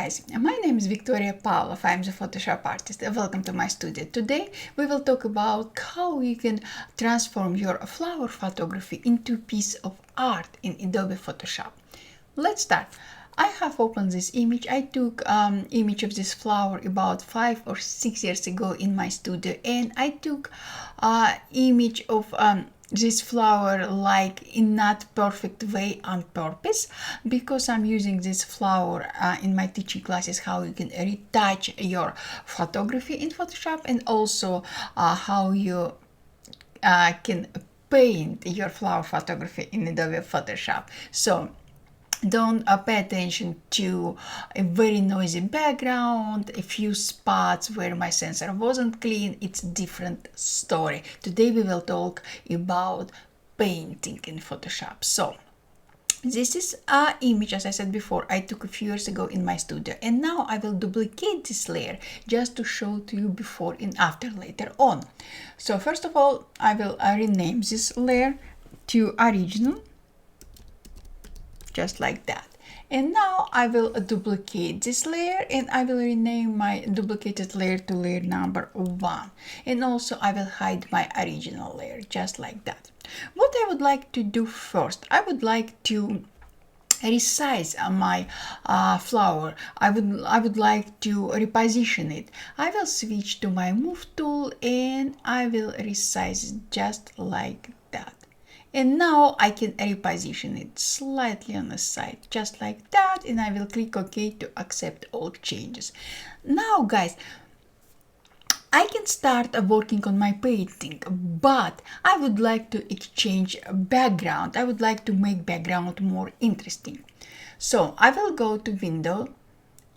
guys, my name is Victoria Pavlov. I'm the Photoshop artist. Welcome to my studio. Today we will talk about how you can transform your flower photography into a piece of art in Adobe Photoshop. Let's start. I have opened this image. I took image of this flower about 5 or 6 years ago in my studio, and I took image of this flower like in not perfect way on purpose, because I'm using this flower in my teaching classes, how you can retouch your photography in Photoshop, and also how you can paint your flower photography in Adobe Photoshop. So don't pay attention to a very noisy background, a few spots where my sensor wasn't clean. It's a different story. Today we will talk about painting in Photoshop. So this is an image, as I said before, I took a few years ago in my studio, and now I will duplicate this layer just to show to you before and after later on. So first of all, I will rename this layer to original, just like that. And now I will duplicate this layer, and I will rename my duplicated layer to layer number 1. And also I will hide my original layer, just like that. What I would like to do first, I would like to resize my flower. I would like to reposition it. I will switch to my move tool and I will resize it just like that. And now I can reposition it slightly on the side, just like that, and I will click OK to accept all changes. Now guys, I can start working on my painting, but I would like to exchange background. I would like to make background more interesting. So I will go to Window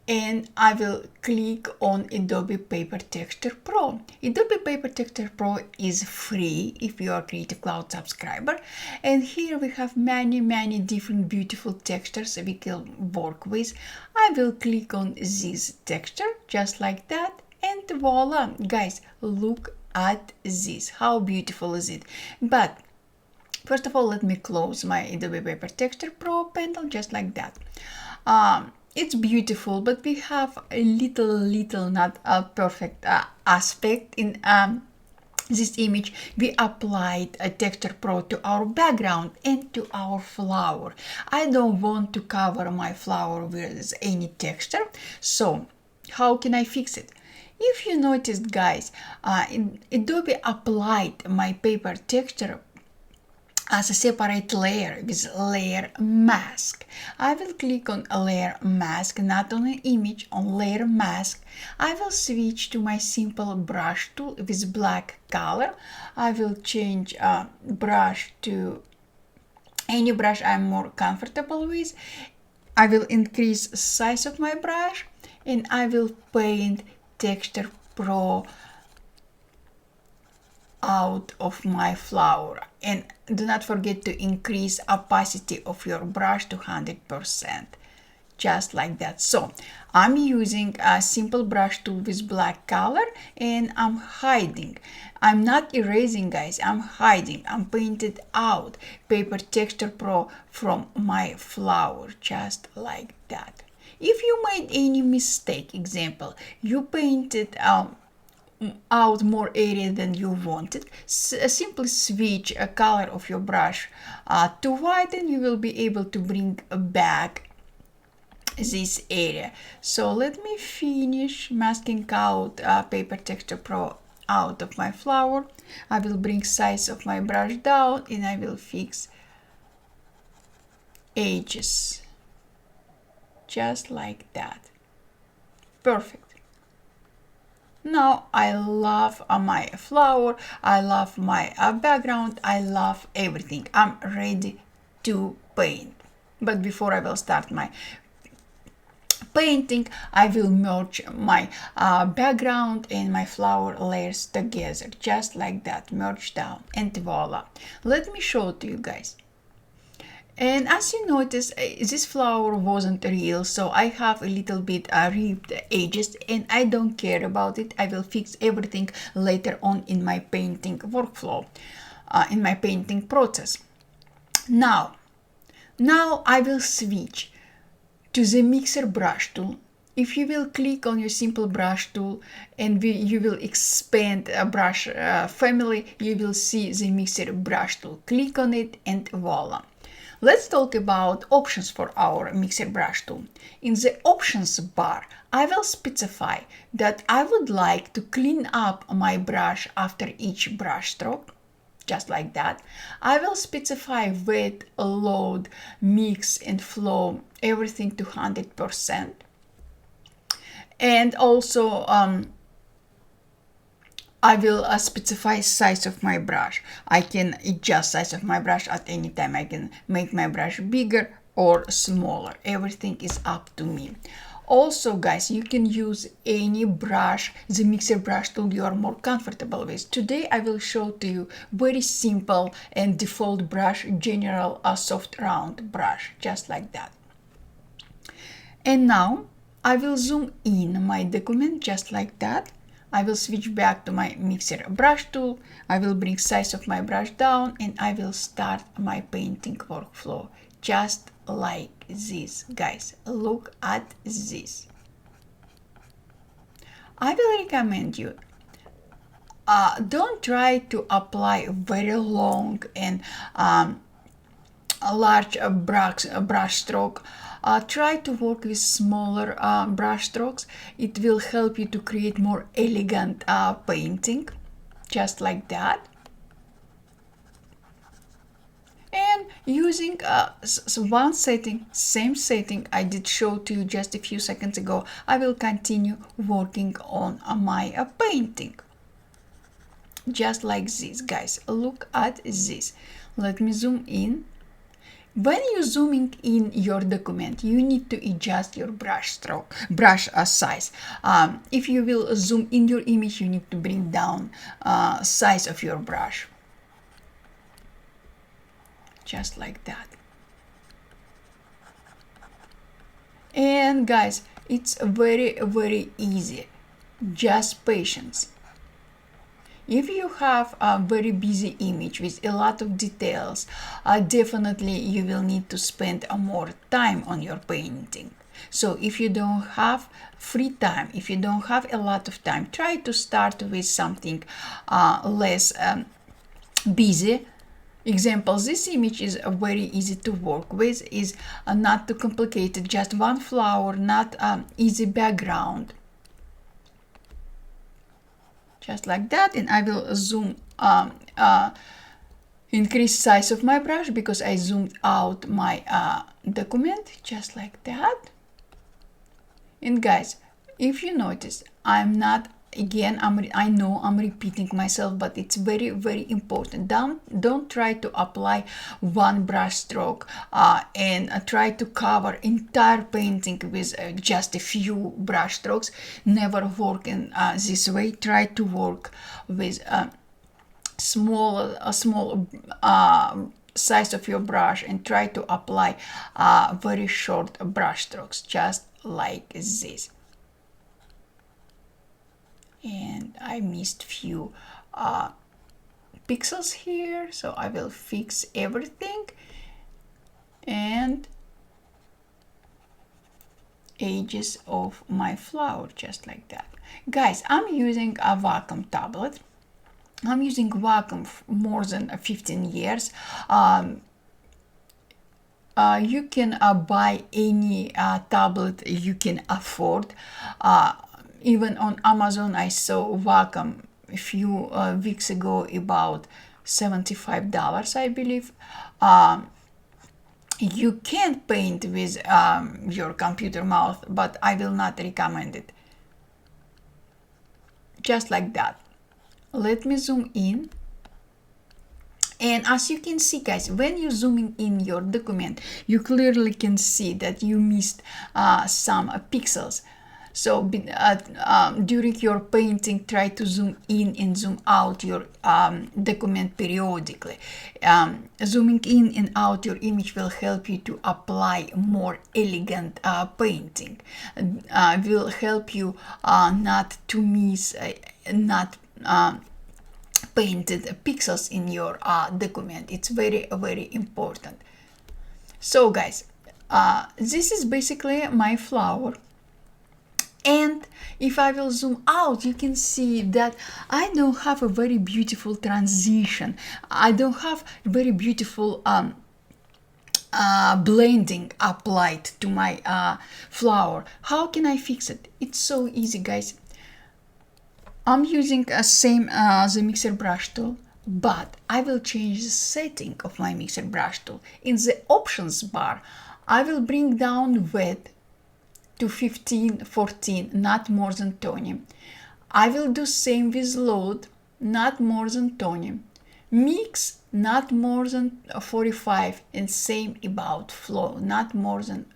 and I will click on Adobe Paper Texture Pro. Adobe Paper Texture Pro is free if you are Creative Cloud subscriber, and here we have many different beautiful textures we can work with. I will click on this texture just like that, and voila, guys, look at this. How beautiful is it? But first of all, let me close my Adobe Paper Texture Pro panel just like that. It's beautiful, but we have a little not a perfect aspect in this image. We applied a Texture Pro to our background and to our flower. I don't want to cover my flower with any texture, so how can I fix it? If you noticed, guys, Adobe applied my paper texture as a separate layer with layer mask. I will click on a layer mask, not on an image, on layer mask. I will switch to my simple brush tool with black color. I will change brush to any brush I'm more comfortable with. I will increase size of my brush, and I will paint Texture Pro out of my flower. And do not forget to increase opacity of your brush to 100%, just like that. So I'm using a simple brush tool with black color, and I'm hiding. I'm not erasing, guys, I'm hiding. I'm painted out Paper Texture Pro from my flower, just like that. If you made any mistake, example, you painted out more area than you wanted, simply switch a color of your brush to white, and you will be able to bring back this area. So let me finish masking out Paper Texture Pro out of my flower. I will bring size of my brush down, and I will fix edges just like that. Perfect. Now I love my flower, I love my background, I love everything. I'm ready to paint. But before I will start my painting, I will merge my background and my flower layers together, just like that, merge down, and voila. Let me show it to you guys. And as you notice, this flower wasn't real, so I have a little bit ripped edges, and I don't care about it. I will fix everything later on in my painting workflow, in my painting process. Now I will switch to the mixer brush tool if you will click on your simple brush tool and you will expand a brush family, you will see the mixer brush tool. Click on it and voila. Let's talk about options for our mixer brush tool. In the options bar, I will specify that I would like to clean up my brush after each brush stroke, just like that. I will specify wet, load, mix and flow, everything to 100%. And also I will specify size of my brush. I can adjust size of my brush at any time. I can make my brush bigger or smaller. Everything is up to me. Also, guys, you can use any brush, the mixer brush tool you are more comfortable with. Today, I will show to you very simple and default brush, general soft round brush, just like that. And now, I will zoom in my document just like that. I will switch back to my mixer brush tool. I will bring size of my brush down and I will start my painting workflow just like this, guys. Look at this. I will recommend you don't try to apply very long and a large brush stroke. Try to work with smaller brush strokes. It will help you to create more elegant painting, just like that. And using one setting, same setting I did show to you just a few seconds ago, I will continue working on my painting. Just like this, guys. Look at this. Let me zoom in. When you're zooming in your document, you need to adjust your brush size. If you will zoom in your image, you need to bring down size of your brush. Just like that. And guys, it's very, very easy. Just patience. If you have a very busy image with a lot of details, definitely you will need to spend more time on your painting. So if you don't have free time, if you don't have a lot of time, try to start with something less busy. Example, this image is very easy to work with, is not too complicated, just one flower, not easy background. Just like that. And I will zoom increase size of my brush because I zoomed out my document, just like that. And guys, if you notice, I'm not, again, I know I'm repeating myself, but it's very, very important. Don't try to apply one brush stroke and try to cover entire painting with just a few brush strokes. Never work in this way. Try to work with a small size of your brush and try to apply very short brush strokes, just like this. And I missed few pixels here, so I will fix everything. And edges of my flower, just like that. Guys, I'm using a Wacom tablet. I'm using Wacom more than 15 years. You can buy any tablet you can afford. Even on Amazon, I saw Wacom a few weeks ago about $75, I believe. You can paint with your computer mouse, but I will not recommend it. Just like that. Let me zoom in. And as you can see, guys, when you're zooming in your document, you clearly can see that you missed some pixels. So during your painting, try to zoom in and zoom out your document periodically. Zooming in and out your image will help you to apply more elegant painting. Will help you not to miss painted pixels in your document. It's very, very important. So guys, this is basically my flower. And if I will zoom out, you can see that I don't have a very beautiful transition. I don't have very beautiful blending applied to my flower. How can I fix it? It's so easy, guys. I'm using the mixer brush tool, but I will change the setting of my mixer brush tool. In the options bar, I will bring down width to 15-14, not more than 20. I will do same with load, not more than 20. Mix, not more than 45, and same about flow, not more than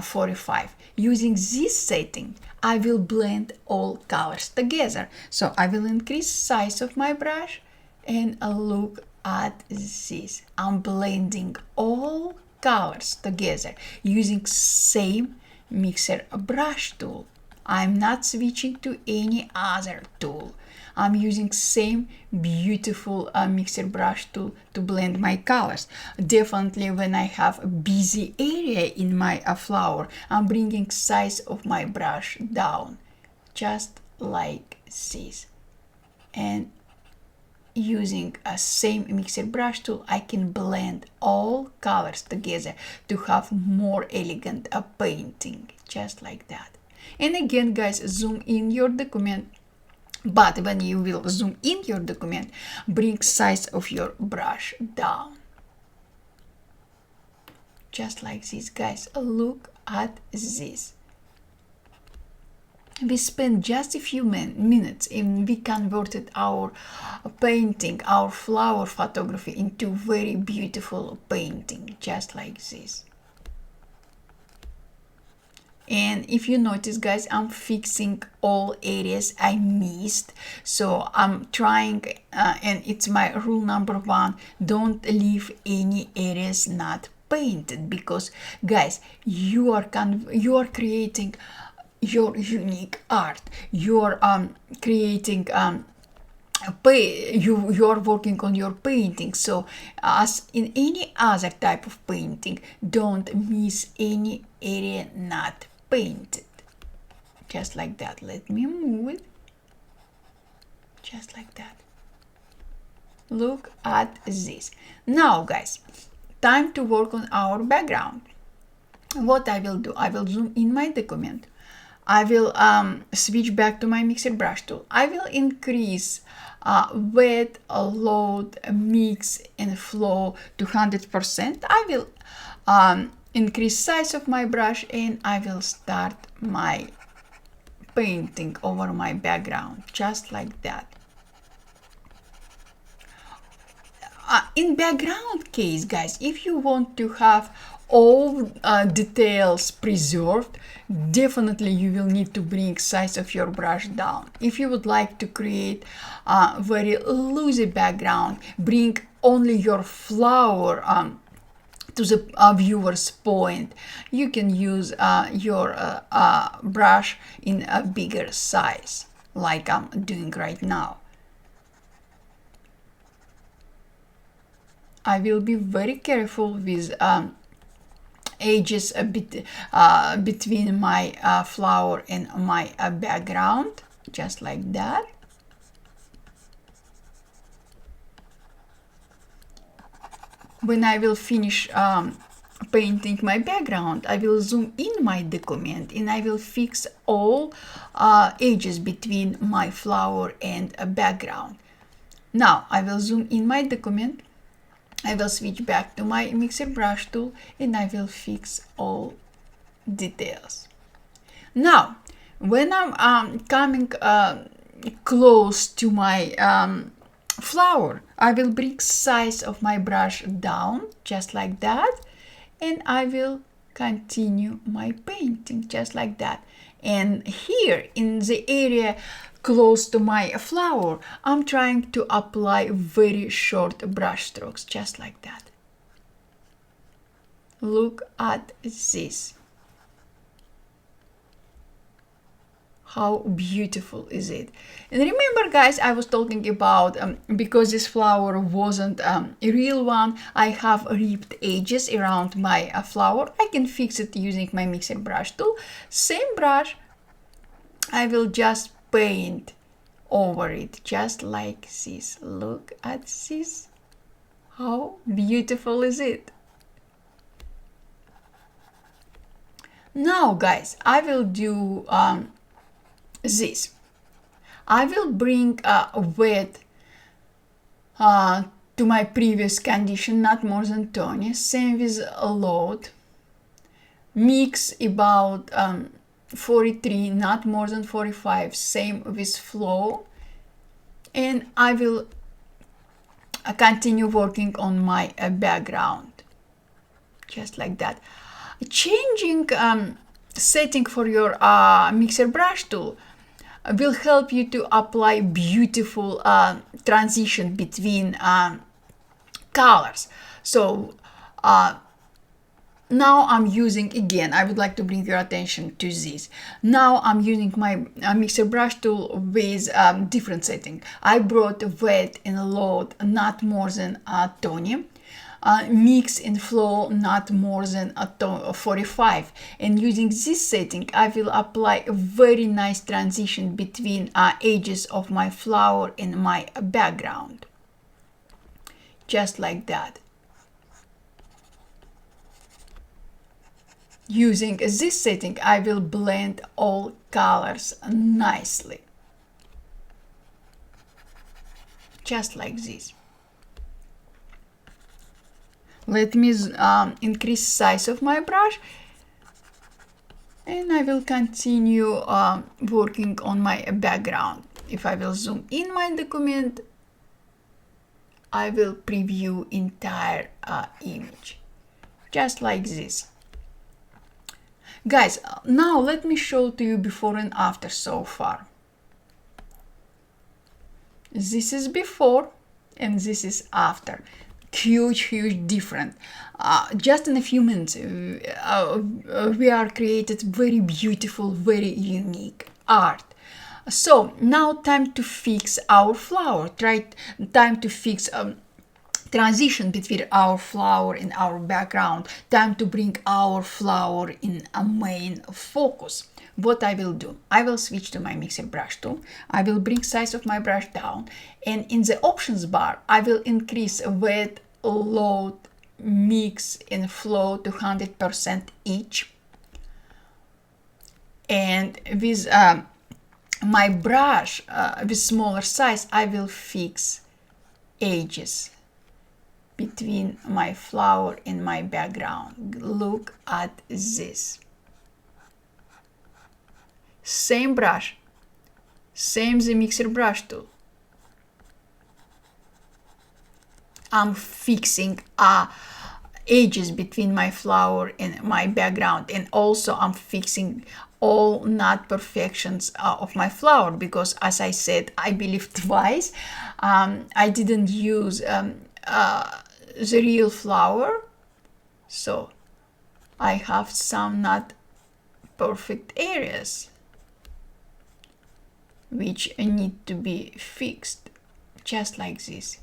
45. Using this setting, I will blend all colors together. So I will increase size of my brush and look at this. I'm blending all colors together using same mixer brush tool. I'm not switching to any other tool. I'm using same beautiful mixer brush tool to blend my colors. Definitely when I have a busy area in my flower, I'm bringing size of my brush down, just like this. And using a same mixer brush tool, I can blend all colors together to have more elegant painting, just like that. And again, guys, zoom in your document. But when you will zoom in your document, bring size of your brush down. Just like this, guys. Look at this. We spent just a few minutes and we converted our painting, our flower photography into very beautiful painting, just like this. And if you notice, guys, I'm fixing all areas I missed. So I'm trying, and it's my rule number 1, don't leave any areas not painted, because, guys, you are creating your unique art. You are creating you are working on your painting. So as in any other type of painting, don't miss any area not painted. Just like that. Let me move it. Just like that. Look at this. Now, guys, time to work on our background. What I will do, I will zoom in my document. I will switch back to my mixer brush tool. I will increase wet, load, mix, and flow to 100%. I will increase size of my brush, and I will start my painting over my background, just like that. In background case, guys, if you want to have all details preserved, definitely you will need to bring size of your brush down. If you would like to create a very loosey background, bring only your flower to the viewer's point. You can use your brush in a bigger size, like I'm doing right now. I will be very careful with edges a bit between my flower and my background, just like that. When I will finish painting my background, I will zoom in my document and I will fix all edges between my flower and a background. Now I will zoom in my document. I will switch back to my mixer brush tool and I will fix all details. Now, when I'm coming close to my flower, I will bring size of my brush down, just like that, and I will continue my painting, just like that. And here in the area close to my flower, I'm trying to apply very short brush strokes, just like that. Look at this. How beautiful is it? And remember, guys, I was talking about because this flower wasn't a real one, I have ripped edges around my flower. I can fix it using my mixer brush tool. Same brush, I will just paint over it just like this. Look at this. How beautiful is it? Now guys, I will do this. I will bring a wet to my previous condition, not more than 20. Same with a load. Mix about 43, not more than 45. Same with flow. And I will continue working on my background. Just like that. Changing setting for your mixer brush tool will help you to apply beautiful transition between colors. So now I'm using, again, I would like to bring your attention to this. Now I'm using my mixer brush tool with different setting. I brought wet and load not more than 20. Mix and flow not more than 45, and using this setting I will apply a very nice transition between edges of my flower and my background, just like that. Using this setting I will blend all colors nicely, just like this. Let me increase size of my brush, and I will continue working on my background. If I will zoom in my document, I will preview entire image, just like this. Guys, now let me show to you before and after so far. This is before and this is after. Huge difference. Just in a few minutes we are created very beautiful, very unique art. So now time to fix our flower. Time to fix transition between our flower and our background. Time to bring our flower in a main focus. What I will do, I will switch to my mixer brush tool. I will bring size of my brush down, and in the options bar I will increase wet, load, mix and flow to 100% each. And with my brush with smaller size I will fix edges between my flower and my background. Look at this. Same brush, same the mixer brush tool. I'm fixing edges between my flower and my background, and also I'm fixing all not perfections of my flower, because as I said, I believe twice, I didn't use the real flower, so I have some not perfect areas which need to be fixed, just like this.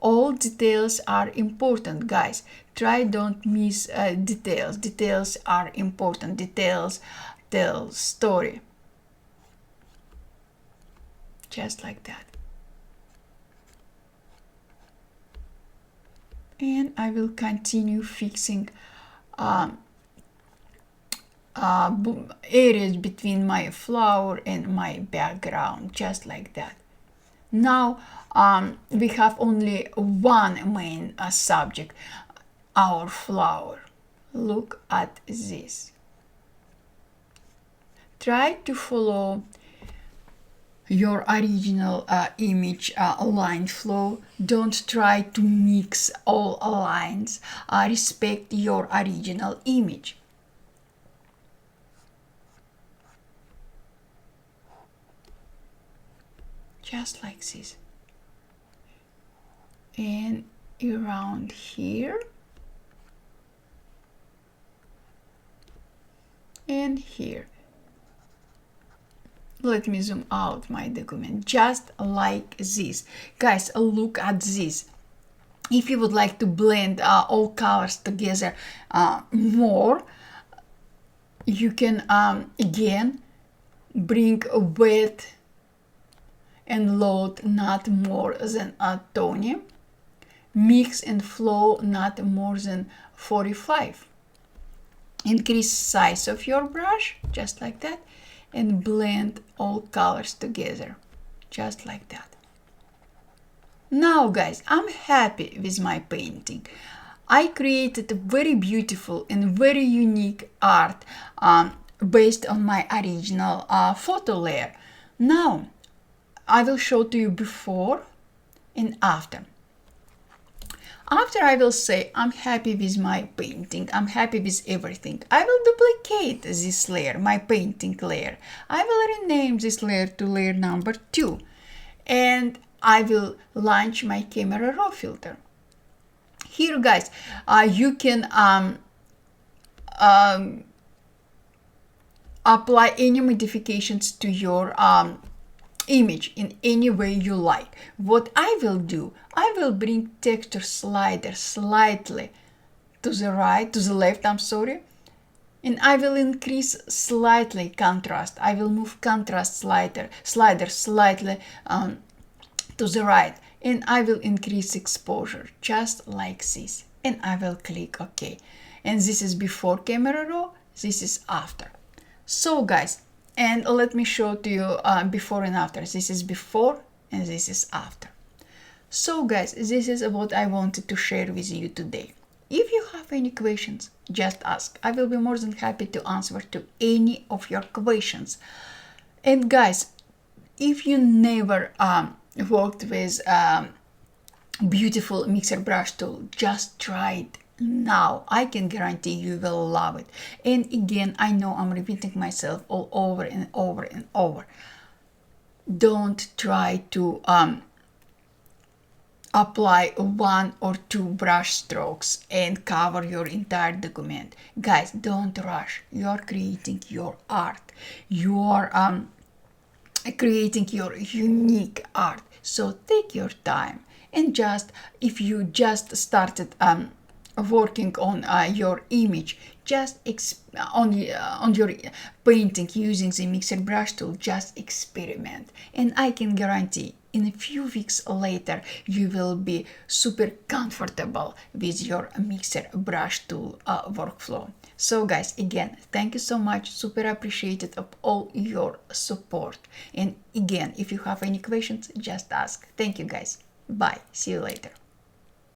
All details are important, guys. Try don't miss details. Details are important. Details tell story. Just like that. And I will continue fixing areas between my flower and my background, just like that. Now we have only one main subject, our flower. Look at this. Try to follow your original image line flow. Don't try to mix all lines. Respect your original image. Just like this. And around here and here. Let me zoom out my document, just like this. Guys, look at this. If you would like to blend all colors together more, you can again bring width and load not more than 20, mix and flow not more than 45. Increase size of your brush just like that, and blend all colors together just like that. Now guys, I'm happy with my painting. I created a very beautiful and very unique art based on my original photo layer. Now I will show to you before and after. After I will say I'm happy with my painting, I'm happy with everything. I will duplicate this layer, my painting layer. I will rename this layer to layer number 2. And I will launch my camera raw filter. Here guys, you can apply any modifications to your image in any way you like. What I will do, I will bring texture slider slightly to the right, to the left, I'm sorry, and I will increase slightly contrast. I will move contrast slider slightly to the right, and I will increase exposure just like this, and I will click OK. And this is before camera raw, this is after. So guys, and let me show to you before and after. This is before and this is after. So guys, this is what I wanted to share with you today. If you have any questions, just ask. I will be more than happy to answer to any of your questions. And guys, if you never worked with beautiful mixer brush tool, just try it now. I can guarantee you will love it. And again, I know I'm repeating myself all over and over and over. Don't try to apply 1 or 2 brush strokes and cover your entire document. Guys, don't rush. You are creating your art. You are creating your unique art. So take your time, and just if you just started working on your image, just on your painting using the mixer brush tool, just experiment, and I can guarantee in a few weeks later you will be super comfortable with your mixer brush tool workflow. So guys, again, thank you so much, super appreciated of all your support. And again, if you have any questions, just ask. Thank you guys, bye, see you later.